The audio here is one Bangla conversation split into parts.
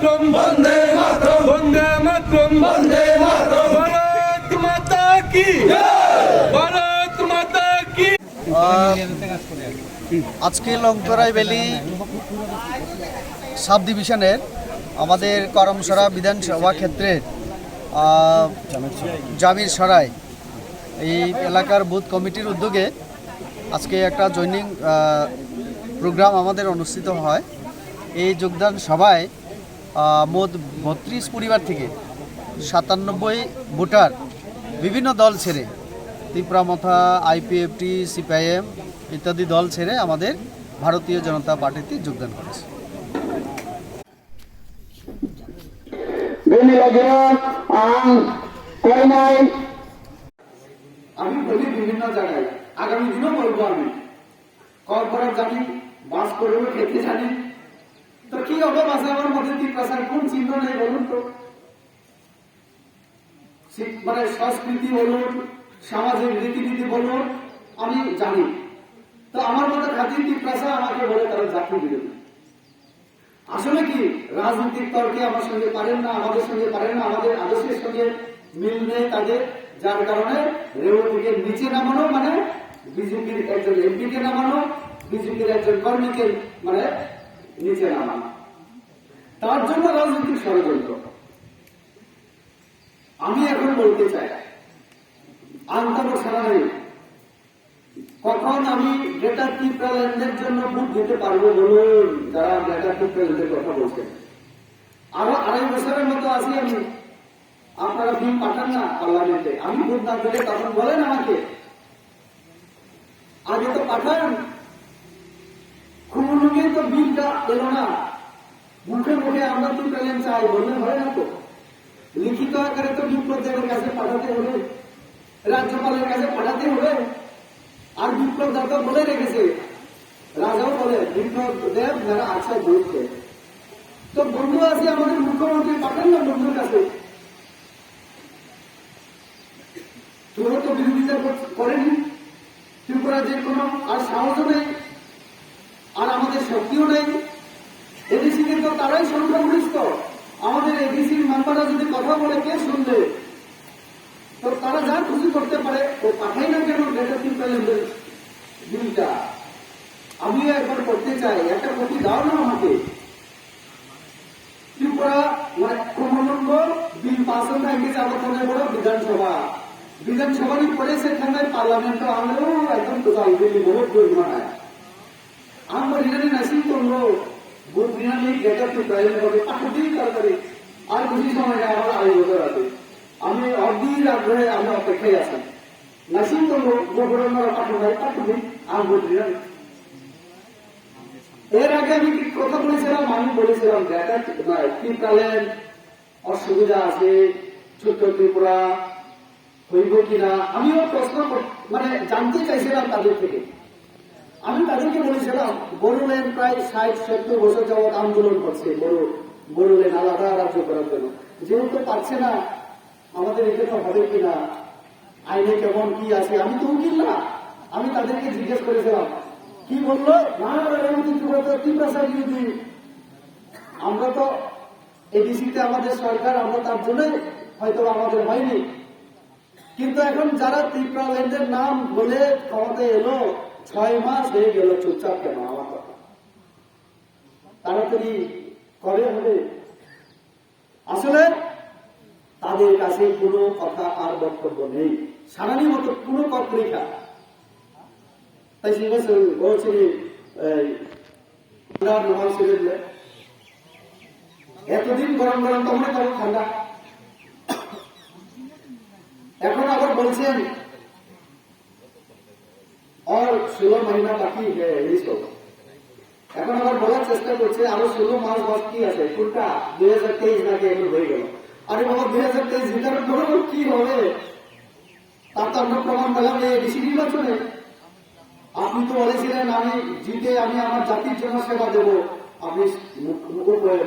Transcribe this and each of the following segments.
মাতরম বন্দে মাতরম বন্দে মাতরম বন্দে মাতরম ভারত মাতা কি ভারত মাতা কি। আজকে লংতরাই ভ্যালি সাব ডিভিশনের আমাদের করমসরা বিধানসভা ক্ষেত্রের জামির সরাই এই এলাকার বুথ কমিটির উদ্যোগে আজকে একটা জয়নিং প্রোগ্রাম আমাদের অনুষ্ঠিত হয়। এই যোগদান সভায় মোট ৩২ পরিবার থেকে ৯৭ ভোটার বিভিন্ন দল ছেড়ে ত্রিপুরামথা, আইপিএফটি, সিপিআইএম ইত্যাদি দল ছেড়ে আমাদের ভারতীয় জনতা পার্টিতে যোগদান করেছে। আমি বলি বিভিন্ন জায়গায়, আগামী দিনও বলবো, আমি কল করার জানি, বাস করেও খেতে জানি, তো কি হবে বাসে আমার মধ্যে ত্রিপ্রাসার কোন চিহ্ন নেই বলুন তো? মানে সংস্কৃতি বলুন, সামাজিক রীতিনীতি বলুন, আমি জানি। তো আমার মধ্যে খাতির ত্রিপ্রাসা আমাকে বলে তারা জাতীয় বিরোধী। আসলে কি রাজনৈতিক তর্কে আমার সঙ্গে পারেন না, আমাদের সঙ্গে পারেন না, আমাদের আদর্শের সঙ্গে মিল নেই তাদের, যার কারণে রেওয়াটিকে নিচে নামানো মানে বিজেপির একজন এমপিকে নামানো, বিজেপির একজন কর্মীকে মানে নিচে নামানো, তার জন্য রাজনৈতিক ষড়যন্ত্র। আমি এখন বলতে চাই, আন্তর ছাড়া নেই, কখন আমি গ্রেটার ত্রিপুরাল্যান্ডের জন্য ভোট দিতে পারবো বলুন? যারা গ্রেটার ত্রিপুরাল্যান্ডের কথা বলছেন, আরো ২.৫ বছরের মতো আছি আমি, আপনারা বিল পাঠান না পার্লামেন্টে, আমি ভোট না দিলে তখন বলেন আমাকে, আগে তো পাঠান। খুবই তো বিলটা এলো না, মুখে মুখে আমরা ত্রিপুরাল্যান্ড চাই বললে হয় না তো, লিখিত আকারে তো বিপ্লবদের কাছে পাঠাতে হবে, রাজ্যপালের কাছে পাঠাতে হবে। আর বিপ্লব দাতা বলে রেখেছে, রাজাও বলে বিপ্লব দেব যারা আছে বলছে, তো বন্ধু আছে আমাদের মুখ্যমন্ত্রী, পাঠান না বন্ধুর কাছে। তোরা তো বিরোধিতা করেনি ত্রিপুরা, যে কোনো আর সাহসও নেই, আর আমাদের শক্তিও নেই। এডিসি তো তারাই সংখ্যাগরিষ্ঠ, আমাদের এডিসির মেম্বাররা যদি কথা বলে কে শুনবে? তো তারা যা খুশি করতে পারে, ও পাঠাই না কেন বিলটা? আমিও একবার করতে চাই, একটা কপি দাও না আমাকে। ত্রিপুরা ক্রমান্বয় বিল পাস হয়ে গেছে আমাদের বড় বিধানসভা, বিধানসভারই পরে সেখানে পার্লামেন্ট আমরাও একদম টোটাল দিল্লি বহুত জরিমানায় আমরা এখানে নাসি করলো ভোট বিনা নেই, গেটার ত্রিপুরাল্যান্ড হবে পাঠাতেই তাড়াতাড়ি, আর বেশি সময় নেই, আমার ২.৫ বছর আছে। আমি অধীর আগ্রহে আমি অপেক্ষায় আছি, নাসিম করবো পাঠাবো আমি বলছি। এর আগে আমি কথা বলেছিলাম, আমি বলেছিলাম ত্রিপুরাল্যান্ড অসুবিধা আছে, ছোট্ট ত্রিপুরা হইব কিনা, আমিও প্রশ্ন মানে জানতে চাইছিলাম তাদের থেকে। আমি তাদেরকে বলেছিলাম, বড়োল্যান্ড প্রায় ৬০-৭০ বছর যাবৎ আন্দোলন করছে বড়োল্যান্ড আলাদা রাজ্য করার জন্য, যেহেতু পারছে না, আমাদের এখানে হবে কিনা, আইনে কেমন কি আছে, আমি তো উকিল না। আমি তাদেরকে জিজ্ঞেস করেছিলাম, কি বললো? না ত্রিপ্রাসার বিরোধী, আমরা তো এডিসিতে আমাদের সরকার, আমরা তার জন্যই হয়তো আমাদের হয়নি, কিন্তু এখন যারা ত্রিপুরাল্যান্ডের নাম বলে ক্ষমতায় এলো, ৬ মাস হয়ে গেল, চুপচাপ কেন? আমার কথা তাড়াতাড়ি কবে হবে? আসলে তাদের কাছে কোনো কথা আর বক্তব্য নেই, সারানি মতো কোনো পত্রিকা। তাই বলছি এতদিন গরম গরম তখন তখন ঠান্ডা, এখন আবার বলছেন আর 16 মহিনা বাকি, এখন আবার বলার চেষ্টা করছে আরো 16 মাস বাকি আছে, কোনটা 2023 নাকি এখন হয়ে গেল। আরে বাবা, 2023 ভিতরে বড় কি হবে? তার তো আমরা প্রমাণ পেলাম এই এডিসি নির্বাচনে। আপনি তো বলেছিলেন আমি জিতে আমি আমার জাতির জন্য সেবা দেব, আপনি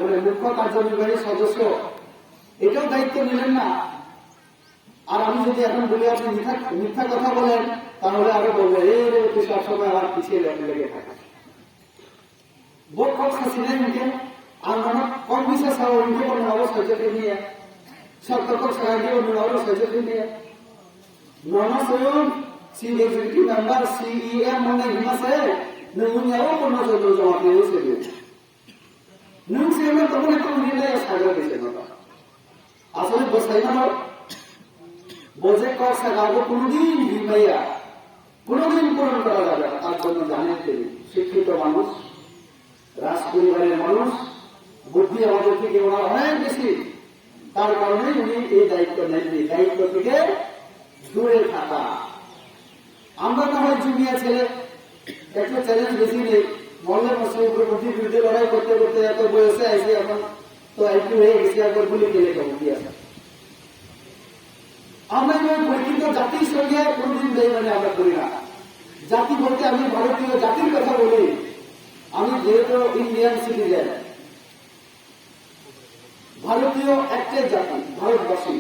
মানে মুখ্য কার্যনির্বাহী সদস্য, এটাও দায়িত্ব নিলেন না। আর আমি যদি এখন বলি আপনি মিথ্যা কথা বলেন, তাহলে আরো বলবো তুই সবসময় আমার পিছিয়ে লেগে থাকে। বক্ষক হাসিনাই মুখে আমরা কম বিশেষ সচেতন নিয়ে সতর্ক সাহায্য অনুভব সচেতন নিয়ে নমস্কার si executive member CEM mana himase nungnya o kono jodo jawab ne sebe nung sebe to mone to nile sagar dise na আসলে বসাই না বোঝে কর সাগাবো কোনদিন হিমাইয়া কোনদিন পূরণ করা যাবে না তার জন্য জানেন তিনি শিক্ষিত মানুষ রাজ পরিবারের মানুষ বুদ্ধি আমাদের থেকে ওনার অনেক বেশি তার কারণে উনি এই দায়িত্ব নেননি দায়িত্ব থেকে দূরে থাকা আমরা না হয় জুনিয়া ছেলে একটু চ্যালেঞ্জ বেশি নেই মহল্লার মশাই উপরে বুদ্ধির বিরুদ্ধে লড়াই করতে করতে এত বয়সে আসে এখন তো একটু হয়ে গেছি একবার বলে গেলে কেমন কি আছে আমরা যেমন পরিচিত জাতির সঙ্গে কোনদিন বেইমানি আমরা করি না জাতি বলতে আমি ভারতীয় জাতির কথা বলি আমি যেহেতু ইন্ডিয়ান সিটিজেন ভারতীয় একটাই জাতি ভারতবাসী